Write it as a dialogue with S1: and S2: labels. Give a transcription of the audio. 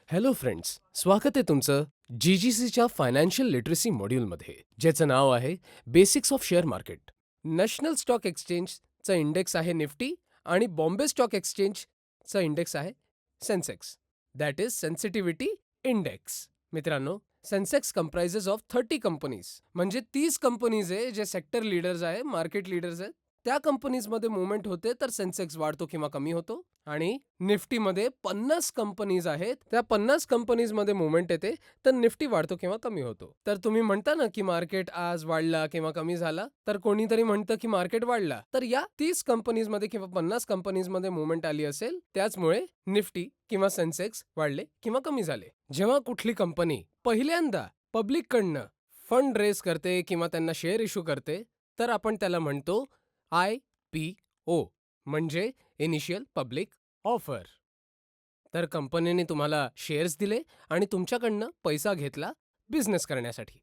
S1: Hello friends, स्वागत आहे तुमचं GGCच्या फायनान्शियल लिटरसी मॉड्यूलमध्ये, ज्याचं नाव आहे basics of share market. National stock एक्सचेंजचा इंडेक्स आहे निफ्टी आणि बॉम्बे स्टॉक एक्सचेंजचा इंडेक्स आहे Sensex. That is sensitivity index. मित्रांनो, सेन्सेक्स कंप्राइजेस ऑफ 30 कंपनीज, म्हणजे 30 कंपनीज आहे जे सेक्टर लीडर्स आहे, मार्केट लीडर्स आहेत. त्या कंपनीजमध्ये मुवमेंट होते तर सेन्सेक्स वाढतो किंवा कमी होतो. आणि निफ्टीमध्ये 50 कंपनीज आहेत, त्या 50 कंपनीजमध्ये मुवमेंट येते तर निफ्टी वाढतो किंवा कमी होतो. तर तुम्ही म्हणता ना की मार्केट आज वाढला किंवा कमी झाला, तर कोणीतरी म्हणतं की मार्केट वाढला, तर या 30 कंपनीजमध्ये किंवा 50 कंपनीजमध्ये मुवमेंट आली असेल, त्याचमुळे निफ्टी किंवा सेन्सेक्स वाढले किंवा कमी झाले. जेव्हा कुठली कंपनी पहिल्यांदा पब्लिककडनं फंड रेज करते किंवा त्यांना शेअर इश्यू करते, तर आपण त्याला म्हणतो IPO, म्हणजे इनिशियल पब्लिक ऑफर. तर कंपनीने तुम्हाला शेअर्स दिले आणि तुमच्याकडनं पैसा घेतला बिझनेस करण्यासाठी.